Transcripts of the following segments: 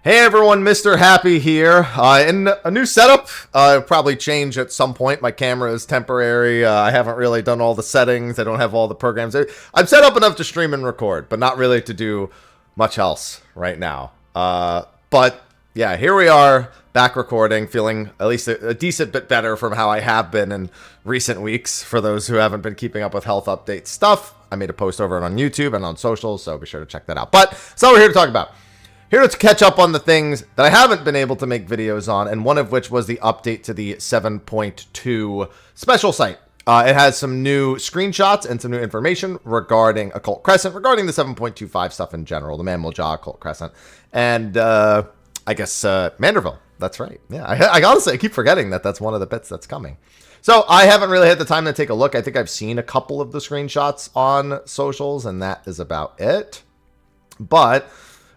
Hey everyone, Mr. Happy here. In a new setup, probably change at some point. My camera is temporary. I haven't really done all the settings. I don't have all the programs. I'm set up enough to stream and record, but not really to do much else right now. But yeah, here we are, back recording, feeling at least a decent bit better from how I have been in recent weeks. For those who haven't been keeping up with health update stuff, I made a post over it on YouTube and on socials, so be sure to check that out. But that's all we're here to talk about. Here to catch up on the things that I haven't been able to make videos on, and one of which was the update to the 7.2 special site. It has some new screenshots and some new information regarding Occult Crescent, regarding the 7.25 stuff in general, the Magi, Occult Crescent, and I guess Manderville. That's right. Yeah, I honestly, I keep forgetting that that's one of the bits that's coming. So I haven't really had the time to take a look. I think I've seen a couple of the screenshots on socials, and that is about it. But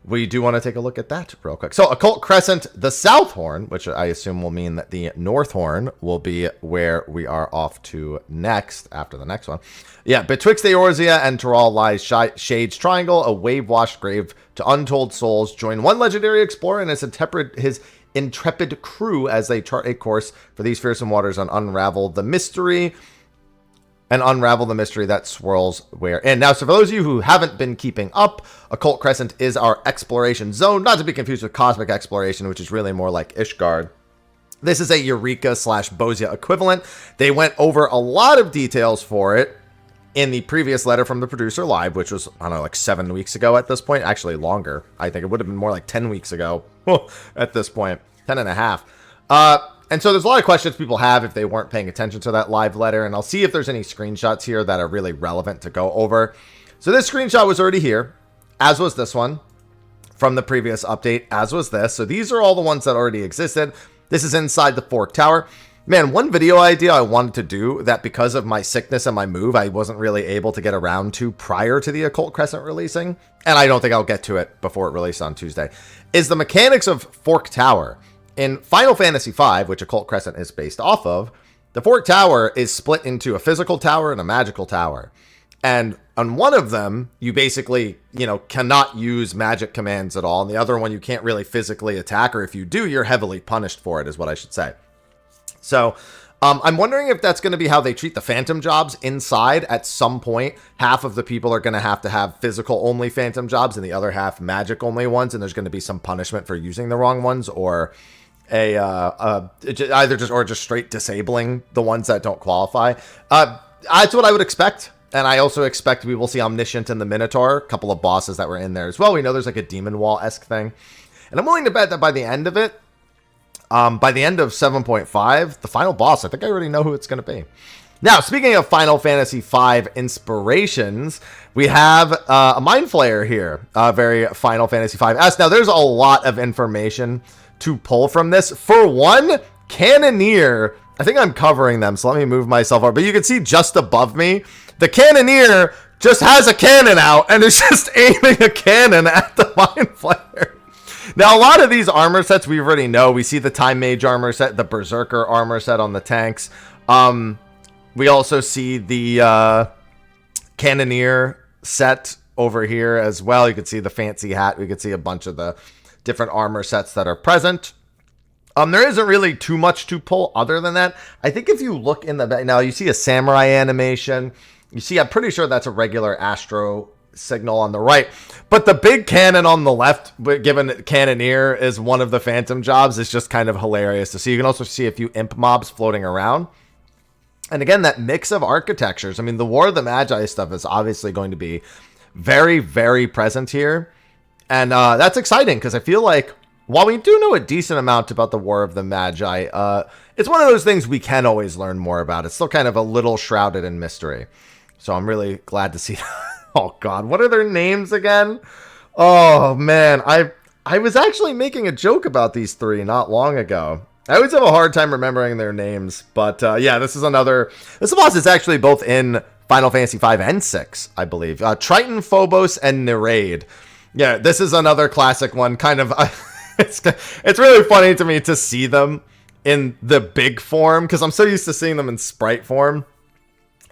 we do want to take a look at that real quick. So Occult Crescent, the South Horn, which I assume will mean that the North Horn will be where we are off to next, after the next one. Yeah, betwixt Eorzea and Tural lies Shade's Triangle, a wave-washed grave to untold souls. Join one legendary explorer and his intrepid crew as they chart a course for these fearsome waters and unravel the mystery that swirls wherein. Now, so for those of you who haven't been keeping up, Occult Crescent is our exploration zone, not to be confused with Cosmic Exploration, which is really more like Ishgard. This is a Eureka/Bozia equivalent. They went over a lot of details for it in the previous letter from the producer live, which was, I don't know, like 7 weeks ago at this point. Actually, longer. I think it would have been more like 10 weeks ago at this point. 10 and a half. And so there's a lot of questions people have if they weren't paying attention to that live letter, and I'll see if there's any screenshots here that are really relevant to go over. So this screenshot was already here, as was this one from the previous update, as was this. So these are all the ones that already existed. This is inside the Fork Tower. Man, one video idea I wanted to do that because of my sickness and my move, I wasn't really able to get around to prior to the Occult Crescent releasing, and I don't think I'll get to it before it released on Tuesday, is the mechanics of Fork Tower. In Final Fantasy V, which Occult Crescent is based off of, the Fork Tower is split into a physical tower and a magical tower. And on one of them, you basically, cannot use magic commands at all. And the other one, you can't really physically attack, or if you do, you're heavily punished for it, is what I should say. So I'm wondering if that's going to be how they treat the phantom jobs inside. At some point, half of the people are going to have physical only phantom jobs and the other half magic only ones. And there's going to be some punishment for using the wrong ones, or just straight disabling the ones that don't qualify. That's what I would expect. And I also expect we will see Omniscient and the Minotaur, a couple of bosses that were in there as well. We know there's like a Demon Wall-esque thing. And I'm willing to bet that by the end of it, by the end of 7.5, the final boss, I think I already know who it's going to be. Now, speaking of Final Fantasy V inspirations, we have a Mind Flayer here, very Final Fantasy V-esque. Now, there's a lot of information to pull from this. For one, Cannoneer, I think I'm covering them, so let me move myself over. But you can see just above me, the Cannoneer just has a cannon out and is just aiming a cannon at the Mind Flayer. Now, a lot of these armor sets we already know. We see the Time Mage armor set, the Berserker armor set on the tanks. We also see the Cannoneer set over here as well. You can see the fancy hat. We could see a bunch of the different armor sets that are present. There isn't really too much to pull other than that. I think if you look in the back, now you see a samurai animation. You see, I'm pretty sure that's a regular Astro signal on the right. But the big cannon on the left, given Cannoneer is one of the phantom jobs, is just kind of hilarious to see. You can also see a few imp mobs floating around. And again, that mix of architectures. I mean, the War of the Magi stuff is obviously going to be very, very present here. And that's exciting because I feel like while we do know a decent amount about the War of the Magi, it's one of those things we can always learn more about. It's still kind of a little shrouded in mystery. So I'm really glad to see that. Oh, God. What are their names again? Oh, man. I was actually making a joke about these three not long ago. I always have a hard time remembering their names. But, yeah, this boss is actually both in Final Fantasy V and 6, I believe. Triton, Phobos, and Nereid. Yeah, this is another classic one. Kind of, it's really funny to me to see them in the big form, because I'm so used to seeing them in sprite form.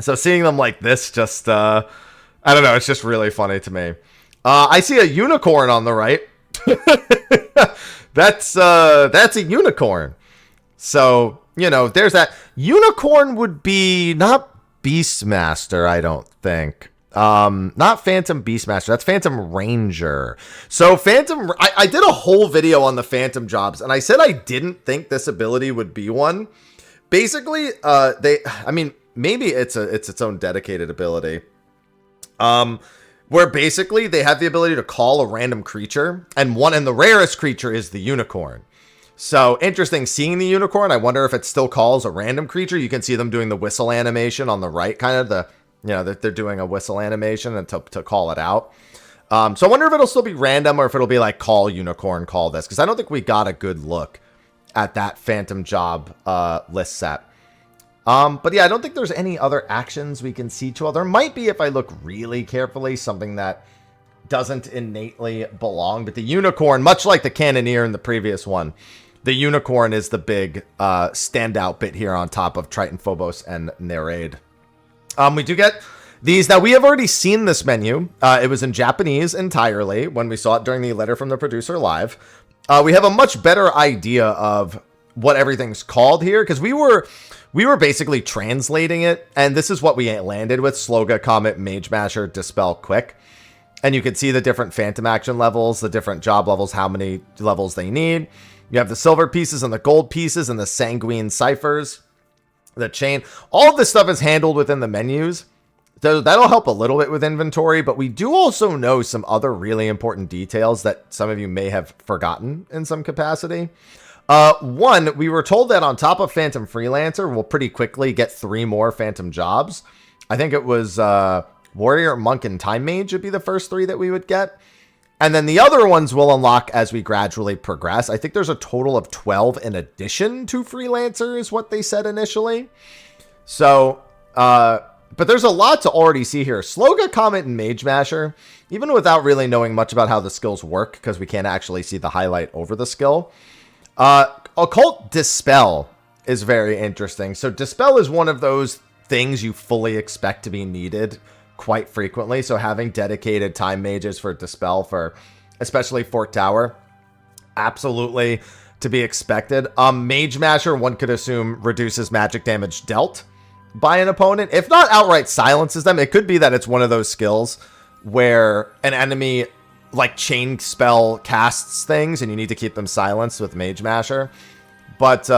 So seeing them like this, just, I don't know, it's just really funny to me. I see a unicorn on the right. That's a unicorn. So, you know, there's that. Unicorn would be not Beastmaster, I don't think. Not Phantom Beastmaster. That's Phantom Ranger. So I did a whole video on the Phantom jobs, and I said I didn't think this ability would be one. Basically, maybe it's its own dedicated ability. Where basically they have the ability to call a random creature, and the rarest creature is the unicorn. So interesting seeing the unicorn. I wonder if it still calls a random creature. You can see them doing the whistle animation on the right, kind of they're doing a whistle animation and to call it out. So I wonder if it'll still be random or if it'll be like call unicorn, call this, because I don't think we got a good look at that Phantom job list set. But yeah, I don't think there's any other actions we can see to. There might be, if I look really carefully, something that doesn't innately belong. But the unicorn, much like the Cannoneer in the previous one, the unicorn is the big standout bit here on top of Triton, Phobos, and Nereid. We do get these. Now, we have already seen this menu. It was in Japanese entirely when we saw it during the Letter from the Producer Live. We have a much better idea of what everything's called here, because we were basically translating it, and this is what we landed with: Sloga, Comet, Mage Masher, Dispel, Quick. And you can see the different Phantom action levels, the different job levels, how many levels they need. You have the silver pieces and the gold pieces and the sanguine ciphers, the chain. All of this stuff is handled within the menus. So that'll help a little bit with inventory, but we do also know some other really important details that some of you may have forgotten in some capacity. One, we were told that on top of Phantom Freelancer, we'll pretty quickly get 3 more Phantom jobs. I think it was Warrior, Monk, and Time Mage would be the first 3 that we would get. And then the other ones will unlock as we gradually progress. I think there's a total of 12 in addition to Freelancer is what they said initially. So, but there's a lot to already see here. Sloga, Comet, and Mage Masher, even without really knowing much about how the skills work, because we can't actually see the highlight over the skill. Occult Dispel is very interesting. So Dispel is one of those things you fully expect to be needed quite frequently. So having dedicated time mages for Dispel for especially Fort Tower, absolutely to be expected. Mage Masher, one could assume, reduces magic damage dealt by an opponent. If not outright silences them, it could be that it's one of those skills where an enemy like chain spell casts things and you need to keep them silenced with Mage Masher. But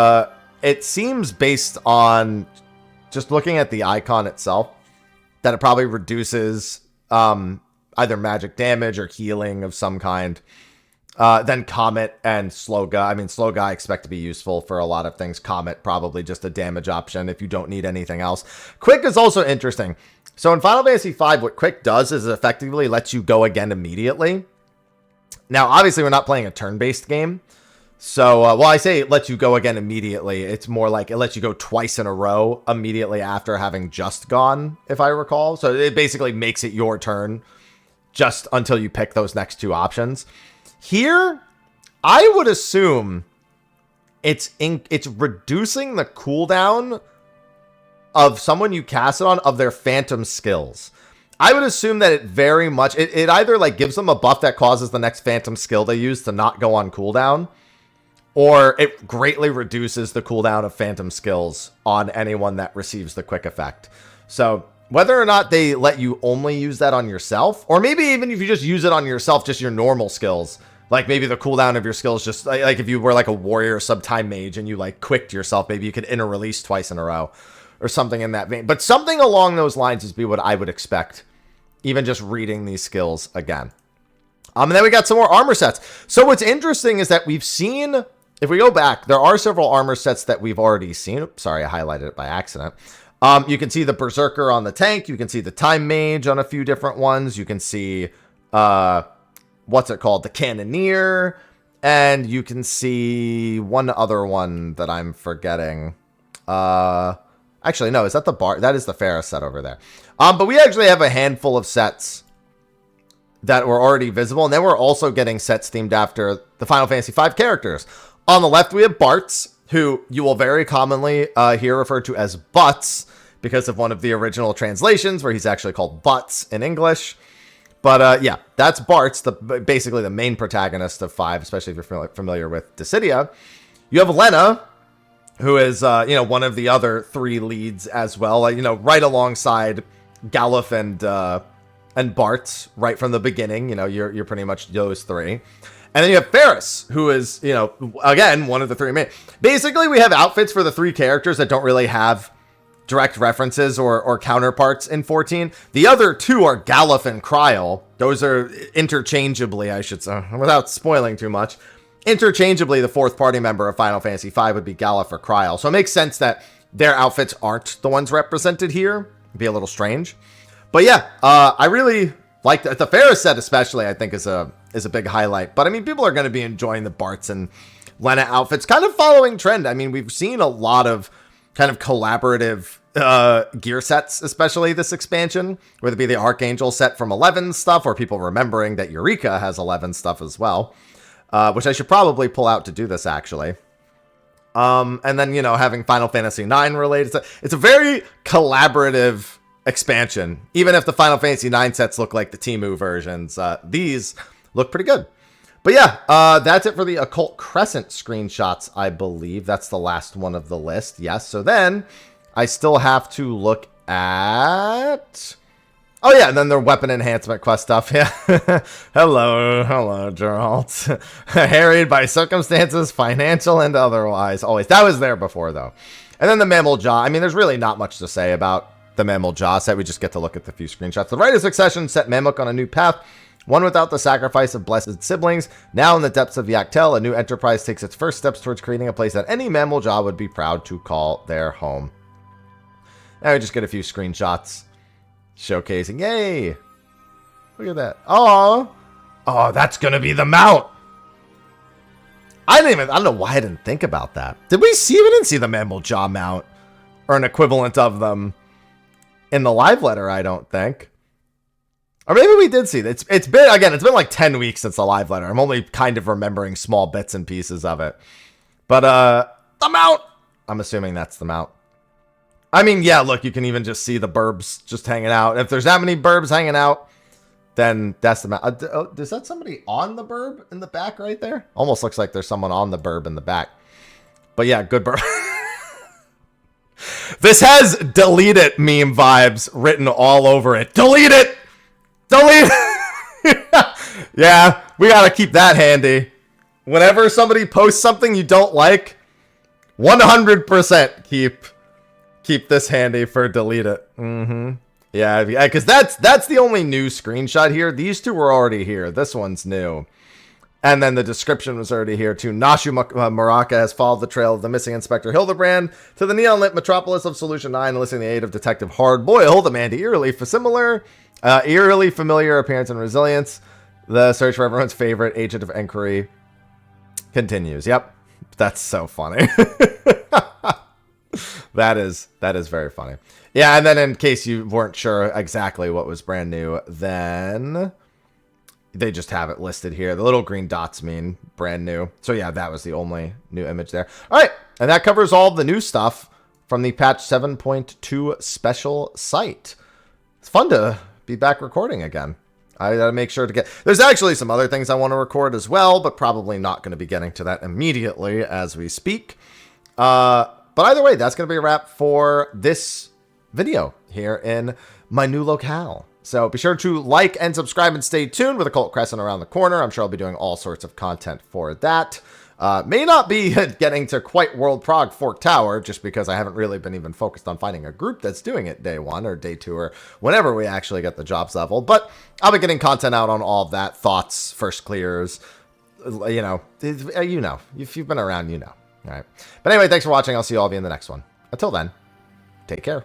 it seems, based on just looking at the icon itself, that it probably reduces either magic damage or healing of some kind. Then Comet and Sloga. I mean, Sloga I expect to be useful for a lot of things. Comet, probably just a damage option if you don't need anything else. Quick is also interesting. So in Final Fantasy V, what Quick does is it effectively lets you go again immediately. Now, obviously, we're not playing a turn-based game. So, well, I say it lets you go again immediately. It's more like it lets you go twice in a row immediately after having just gone, if I recall. So it basically makes it your turn just until you pick those next 2 options. Here, I would assume it's reducing the cooldown of someone you cast it on of their Phantom skills. I would assume that it very much, it either like gives them a buff that causes the next Phantom skill they use to not go on cooldown, or it greatly reduces the cooldown of Phantom skills on anyone that receives the quick effect. So whether or not they let you only use that on yourself, or maybe even if you just use it on yourself, just your normal skills, like maybe the cooldown of your skills, just like if you were like a warrior sub-time mage and you like quicked yourself, maybe you could inter-release twice in a row or something in that vein. But something along those lines is be what I would expect, even just reading these skills again. And then we got some more armor sets. So what's interesting is that we've seen, if we go back, there are several armor sets that we've already seen. Oops, sorry, I highlighted it by accident. You can see the Berserker on the tank. You can see the Time Mage on a few different ones. You can see, what's it called? The Cannoneer. And you can see one other one that I'm forgetting. Actually, no, is that the bar? That is the Ferris set over there. But we actually have a handful of sets that were already visible. And then we're also getting sets themed after the Final Fantasy V characters. On the left, we have Bartz, who you will very commonly hear referred to as Butts because of one of the original translations where he's actually called Butts in English. But yeah, that's Bart's, basically the main protagonist of 5, especially if you're familiar with Dissidia. You have Lena, who is, one of the other 3 leads as well, right alongside Galuf and Bart right from the beginning. You're pretty much those 3. And then you have Ferris, who is, again, one of the 3 main. Basically, we have outfits for the 3 characters that don't really have direct references or counterparts in 14. The other 2 are Galuf and Kryl. Those are interchangeably, I should say, without spoiling too much. Interchangeably, the 4th party member of Final Fantasy V would be Galuf or Kryl. So it makes sense that their outfits aren't the ones represented here. It'd be a little strange. But yeah, I really like the Ferris set especially, I think is a big highlight. But I mean, people are going to be enjoying the Bart's and Lena outfits, kind of following trend. I mean, we've seen a lot of kind of collaborative gear sets, especially this expansion, whether it be the Archangel set from 11 stuff or people remembering that Eureka has 11 stuff as well, which I should probably pull out to do this actually. And then, having Final Fantasy IX related. It's a very collaborative expansion. Even if the Final Fantasy IX sets look like the Temu versions, these look pretty good. But yeah, that's it for the Occult Crescent screenshots, I believe. That's the last one of the list. Yes, so then I still have to look at... Oh yeah, and then their weapon enhancement quest stuff. Yeah. Hello, Geralt. Harried by circumstances, financial and otherwise. Always. That was there before, though. And then the Mammal Jaw. I mean, there's really not much to say about the Mammal Jaw set. We just get to look at the few screenshots. The Rite of Succession set Mammoth on a new path. One without the sacrifice of blessed siblings. Now in the depths of Yaktel, a new enterprise takes its first steps towards creating a place that any Mammal Jaw would be proud to call their home. Now we just get a few screenshots showcasing. Yay! Look at that. Oh, that's gonna be the mount. I don't know why I didn't think about that. We didn't see the Mammal Jaw mount or an equivalent of them in the live letter, I don't think. Or maybe we did see that. It's been like 10 weeks since the live letter. I'm only kind of remembering small bits and pieces of it. But the mount. I'm assuming that's the mount. I mean, yeah, look, you can even just see the burbs just hanging out. If there's that many burbs hanging out, then that's the mount. Is that somebody on the burb in the back right there? Almost looks like there's someone on the burb in the back. But yeah, good burb. This has delete it meme vibes written all over it. Delete it! Delete it! Yeah, we gotta keep that handy. Whenever somebody posts something you don't like, 100% keep this handy for delete it. Yeah, because that's the only new screenshot here. These 2 were already here. This one's new. And then the description was already here too. Nashu Maraka has followed the trail of the missing Inspector Hildebrand to the neon-lit metropolis of Solution 9, enlisting the aid of Detective Hardboiled, the man to eerily familiar appearance and resilience. The search for everyone's favorite agent of inquiry continues. Yep, that's so funny. That is very funny. Yeah, and then in case you weren't sure exactly what was brand new, then they just have it listed here. The little green dots mean brand new. So yeah, that was the only new image there. All right, and that covers all the new stuff from the patch 7.2 special site. It's fun to be back recording again. I gotta make sure to get... There's actually some other things I want to record as well, but probably not going to be getting to that immediately as we speak. But either way, that's going to be a wrap for this video here in my new locale. So be sure to like and subscribe and stay tuned with Occult Crescent around the corner. I'm sure I'll be doing all sorts of content for that. May not be getting to quite World Prog Fork Tower, just because I haven't really been even focused on finding a group that's doing it day 1 or day 2 or whenever we actually get the jobs level. But I'll be getting content out on all of that. Thoughts, first clears, you know. If you've been around, you know. All right. But anyway, thanks for watching. I'll see all of you in the next one. Until then, take care.